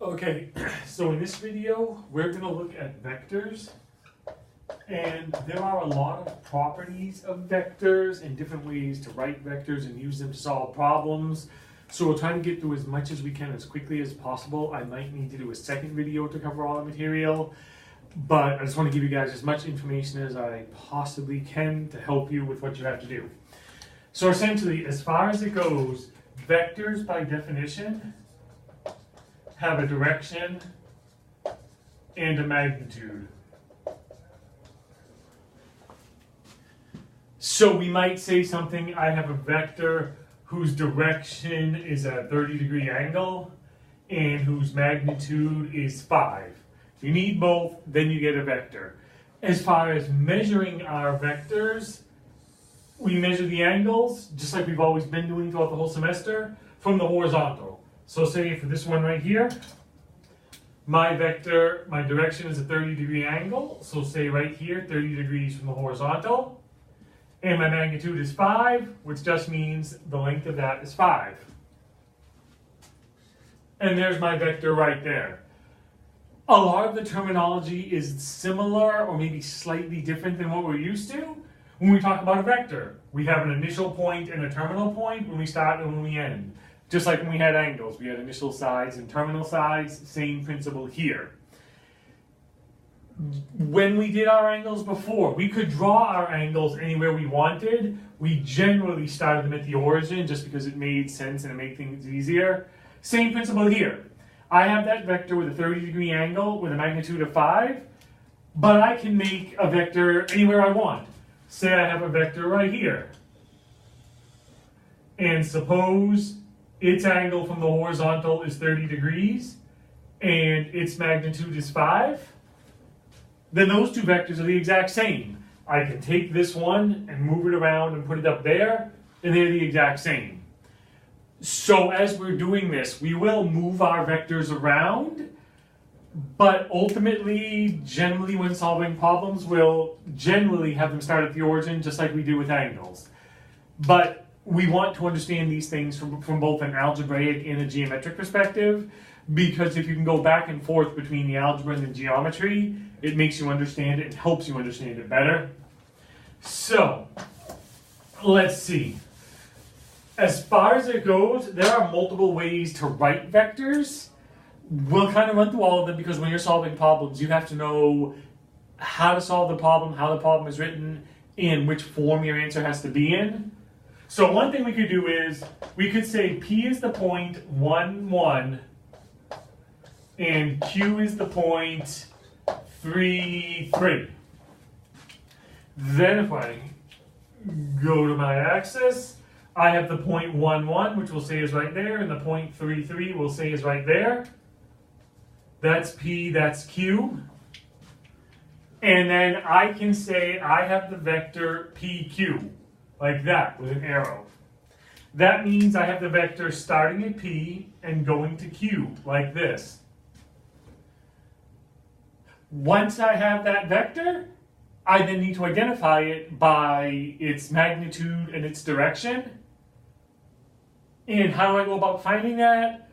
Okay, so in this video, we're going to look at vectors. And there are a lot of properties of vectors and different ways to write vectors and use them to solve problems. So we'll try to get through as much as we can as quickly as possible. I might need to do a second video to cover all the material, but I just want to give you guys as much information as I possibly can to help you with what you have to do. So essentially, as far as it goes, vectors by definition have a direction and a magnitude. So we might say something, I have a vector whose direction is a 30-degree angle and whose magnitude is 5. You need both, then you get a vector. As far as measuring our vectors, we measure the angles, just like we've always been doing throughout the whole semester, from the horizontal. So say for this one right here, my vector, my direction is a 30-degree angle. So say right here, 30 degrees from the horizontal. And my magnitude is 5, which just means the length of that is 5. And there's my vector right there. A lot of the terminology is similar or maybe slightly different than what we're used to when we talk about a vector. We have an initial point and a terminal point when we start and when we end. Just like when we had angles, we had initial sides and terminal sides, same principle here. When we did our angles before, we could draw our angles anywhere we wanted. We generally started them at the origin just because it made sense and it made things easier. Same principle here. I have that vector with a 30-degree angle with a magnitude of 5, but I can make a vector anywhere I want. Say I have a vector right here. And suppose its angle from the horizontal is 30 degrees and its magnitude is 5. Then those two vectors are the exact same. I can take this one and move it around and put it up there, and they're the exact same. So as we're doing this, we will move our vectors around, but ultimately, generally when solving problems, we'll generally have them start at the origin, just like we do with angles. But we want to understand these things from both an algebraic and a geometric perspective, because if you can go back and forth between the algebra and the geometry, it makes you understand it and helps you understand it better. So, let's see. As far as it goes, there are multiple ways to write vectors. We'll kind of run through all of them because when you're solving problems, you have to know how to solve the problem, how the problem is written, and which form your answer has to be in. So one thing we could do is, we could say P is the point 1, 1, and Q is the point 3, 3. Then if I go to my axis, I have the point 1, 1, which we'll say is right there, and the point 3, 3 we'll say is right there. That's P, that's Q. And then I can say I have the vector PQ, like that, with an arrow. That means I have the vector starting at P and going to Q, like this. Once I have that vector, I then need to identify it by its magnitude and its direction. And how do I go about finding that?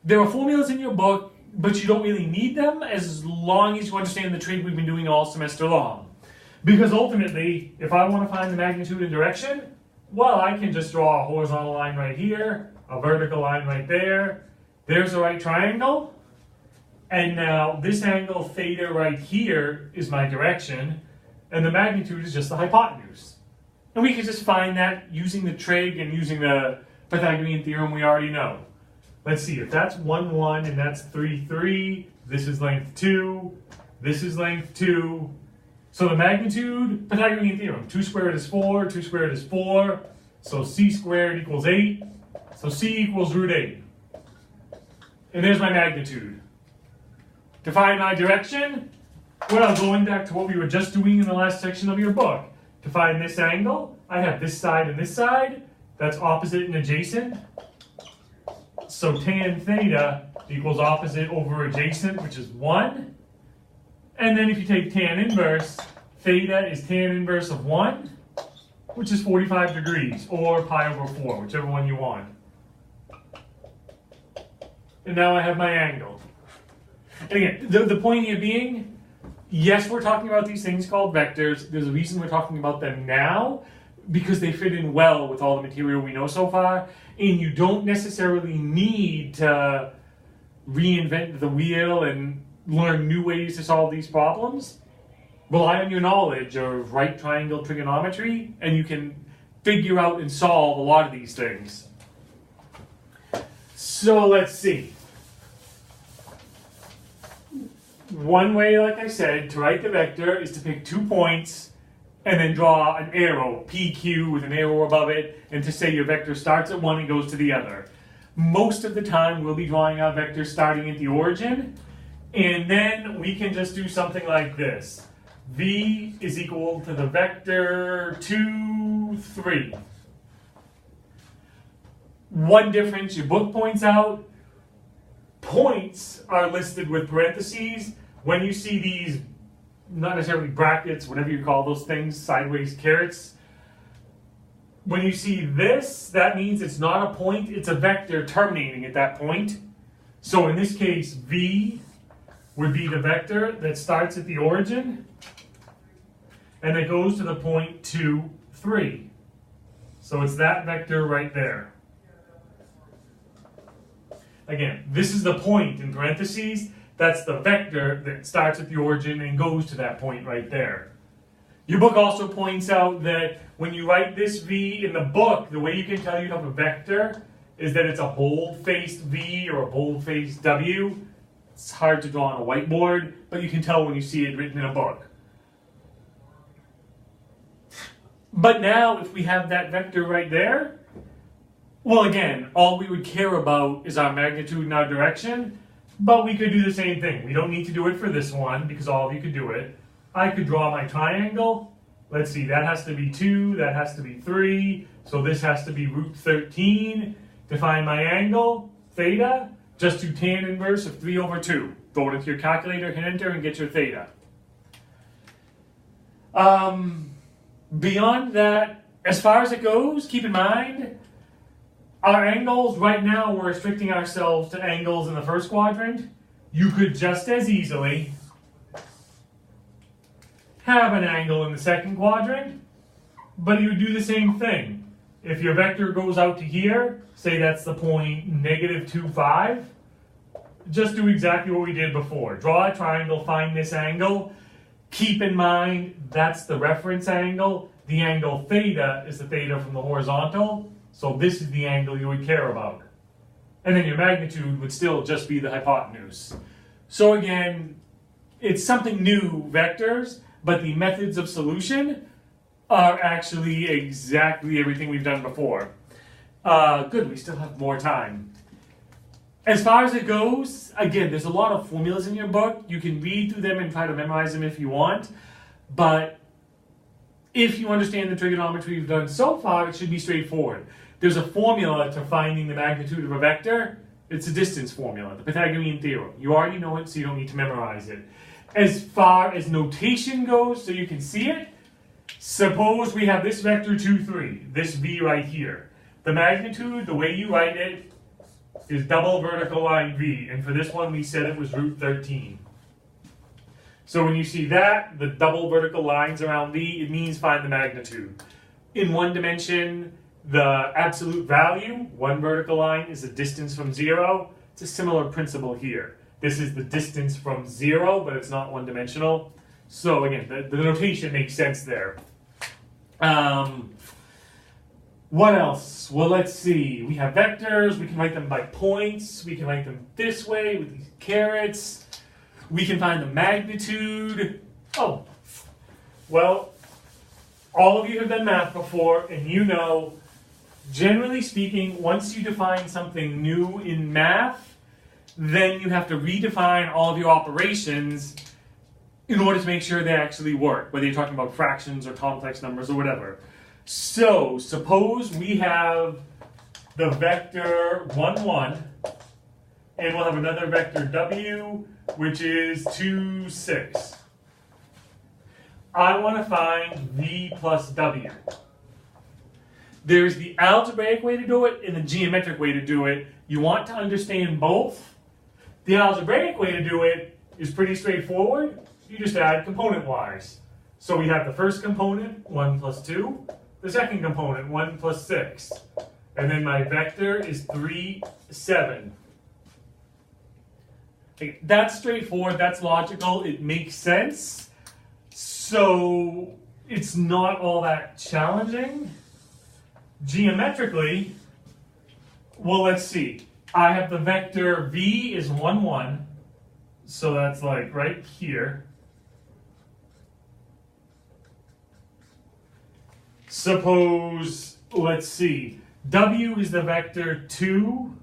There are formulas in your book, but you don't really need them as long as you understand the trig we've been doing all semester long. Because ultimately, if I want to find the magnitude and direction, well, I can just draw a horizontal line right here, a vertical line right there. There's a right triangle. And now this angle theta right here is my direction, and the magnitude is just the hypotenuse. And we can just find that using the trig and using the Pythagorean theorem we already know. Let's see, if that's 1, 1 and that's 3, 3, this is length 2, this is length 2. So the magnitude, Pythagorean theorem, 2 squared is 4, 2 squared is 4, so c squared equals 8, so c equals root 8. And there's my magnitude. To find my direction, well, going back to what we were just doing in the last section of your book. To find this angle, I have this side and this side. That's opposite and adjacent. So tan theta equals opposite over adjacent, which is 1. And then if you take tan inverse, theta is tan inverse of 1, which is 45 degrees, or pi over 4, whichever one you want. And now I have my angle. And again, the point here being, yes, we're talking about these things called vectors. There's a reason we're talking about them now, because they fit in well with all the material we know so far, and you don't necessarily need to reinvent the wheel and learn new ways to solve these problems. Rely on your knowledge of right triangle trigonometry, and you can figure out and solve a lot of these things. So let's see. One way, like I said, to write the vector is to pick 2 points and then draw an arrow, PQ, with an arrow above it, and to say your vector starts at one and goes to the other. Most of the time, we'll be drawing our vector starting at the origin, and then we can just do something like this. V is equal to the vector 2, 3. One difference your book points out, points are listed with parentheses. When you see these, not necessarily brackets, whatever you call those things, sideways carets, when you see this, that means it's not a point, it's a vector terminating at that point. So in this case, V would be the vector that starts at the origin and it goes to the point 2, 3. So it's that vector right there. Again, this is the point in parentheses. That's the vector that starts at the origin and goes to that point right there. Your book also points out that when you write this V in the book, the way you can tell you have a vector is that it's a bold-faced V or a bold-faced W. It's hard to draw on a whiteboard, but you can tell when you see it written in a book. But now, if we have that vector right there, well, again, all we would care about is our magnitude and our direction, but we could do the same thing. We don't need to do it for this one, because all of you could do it. I could draw my triangle. Let's see, that has to be 2, that has to be 3, so this has to be root 13. To find my angle, theta, just do tan inverse of 3 over 2. Go into your calculator, hit enter, and get your theta. Beyond that, as far as it goes, keep in mind, our angles, right now we're restricting ourselves to angles in the first quadrant. You could just as easily have an angle in the second quadrant, but you would do the same thing. If your vector goes out to here, say that's the point -2, 5, just do exactly what we did before. Draw a triangle, find this angle. Keep in mind, that's the reference angle. The angle theta is the theta from the horizontal, so this is the angle you would care about. And then your magnitude would still just be the hypotenuse. So again, it's something new, vectors, but the methods of solution are actually exactly everything we've done before. Good, we still have more time. As far as it goes, again, there's a lot of formulas in your book. You can read through them and try to memorize them if you want, but if you understand the trigonometry you've done so far, it should be straightforward. There's a formula to finding the magnitude of a vector. It's a distance formula, the Pythagorean theorem. You already know it, so you don't need to memorize it. As far as notation goes, so you can see it, suppose we have this vector 2, 3, this V right here. The magnitude, the way you write it, is double vertical line V, and for this one we said it was root 13. So when you see that, the double vertical lines around V, it means find the magnitude. In one dimension, the absolute value, one vertical line, is the distance from 0. It's a similar principle here. This is the distance from 0, but it's not one-dimensional. So again, the notation makes sense there. What else? Well, let's see. We have vectors. We can write them by points. We can write them this way with these carets. We can find the magnitude. Oh, well, all of you have done math before, and you know, generally speaking, once you define something new in math, then you have to redefine all of your operations in order to make sure they actually work, whether you're talking about fractions or complex numbers or whatever. So, suppose we have the vector 1, 1, and we'll have another vector w, which is 2, 6. I want to find v plus w. There's the algebraic way to do it and the geometric way to do it. You want to understand both. The algebraic way to do it is pretty straightforward. You just add component-wise. So we have the first component, 1 plus 2. The second component, 1 plus 6. And then my vector is 3, 7. Okay, that's straightforward, that's logical, it makes sense. So it's not all that challenging. Geometrically, well, let's see. I have the vector v is 1, 1. So that's like right here. Suppose, let's see, w is the vector 2,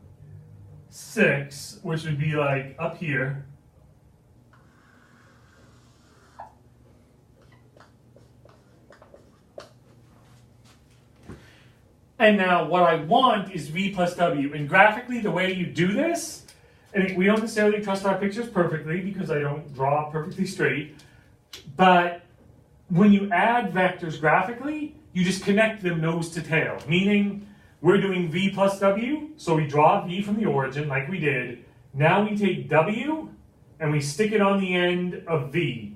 6, which would be like up here. And now what I want is v plus w. And graphically, the way you do this, and we don't necessarily trust our pictures perfectly because I don't draw perfectly straight, but when you add vectors graphically, you just connect them nose to tail, meaning we're doing v plus w, so we draw v from the origin like we did. Now we take w and we stick it on the end of v.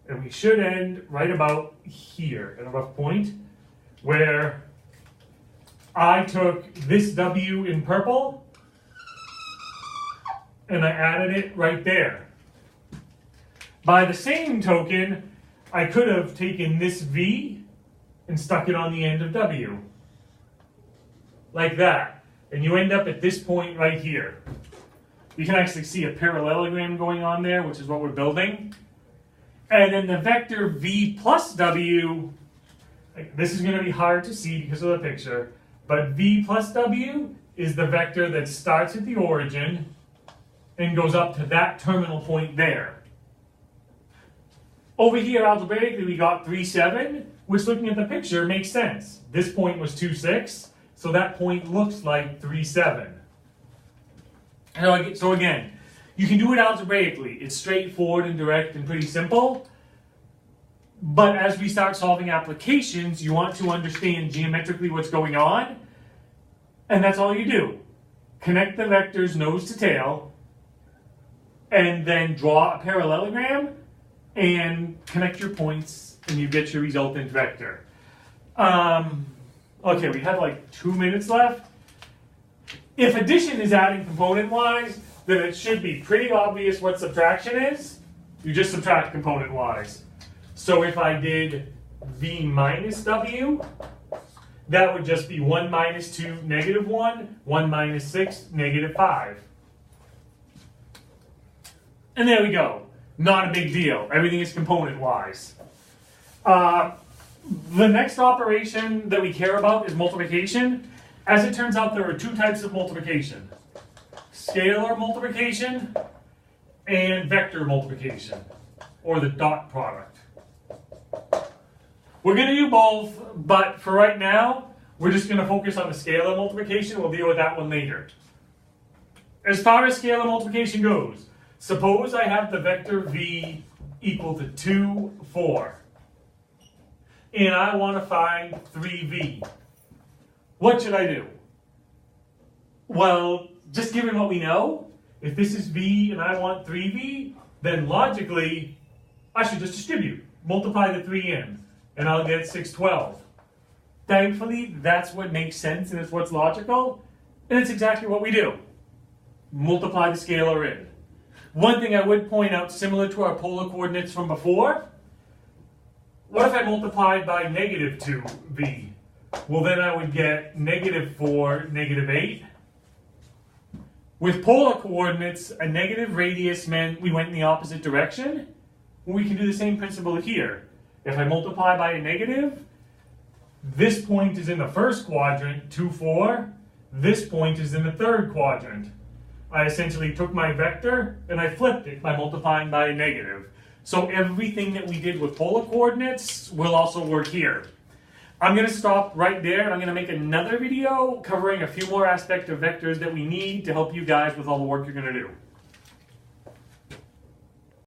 And we should end right about here at a rough point where I took this w in purple and I added it right there. By the same token, I could have taken this v and stuck it on the end of w. Like that. And you end up at this point right here. You can actually see a parallelogram going on there, which is what we're building. And then the vector v plus w, this is going to be hard to see because of the picture, but v plus w is the vector that starts at the origin and goes up to that terminal point there. Over here, algebraically, we got 3, 7, which looking at the picture makes sense. This point was 2, 6, so that point looks like 3, 7. So again, you can do it algebraically. It's straightforward and direct and pretty simple. But as we start solving applications, you want to understand geometrically what's going on. And that's all you do. Connect the vectors nose to tail, and then draw a parallelogram, and connect your points, and you get your resultant vector. Okay, we have like 2 minutes left. If addition is adding component-wise, then it should be pretty obvious what subtraction is. You just subtract component-wise. So if I did v minus w, that would just be 1 minus 2, negative 1, 1 minus 6, negative 5. And there we go. Not a big deal. Everything is component-wise. The next operation that we care about is multiplication. As it turns out, there are 2 types of multiplication. Scalar multiplication and vector multiplication, or the dot product. We're going to do both, but for right now, we're just going to focus on the scalar multiplication. We'll deal with that one later. As far as scalar multiplication goes, suppose I have the vector v equal to 2, 4. And I want to find 3v. What should I do? Well, just given what we know, if this is v and I want 3v, then logically, I should just distribute. Multiply the 3 in, and I'll get 612. Thankfully, that's what makes sense and it's what's logical, and it's exactly what we do. Multiply the scalar in. One thing I would point out, similar to our polar coordinates from before, what if I multiplied by negative 2v? Well, then I would get negative 4, negative 8. With polar coordinates, a negative radius meant we went in the opposite direction. Well, we can do the same principle here. If I multiply by a negative, this point is in the first quadrant, 2, 4. This point is in the third quadrant. I essentially took my vector and I flipped it by multiplying by a negative. So everything that we did with polar coordinates will also work here. I'm going to stop right there, and I'm going to make another video covering a few more aspects of vectors that we need to help you guys with all the work you're going to do.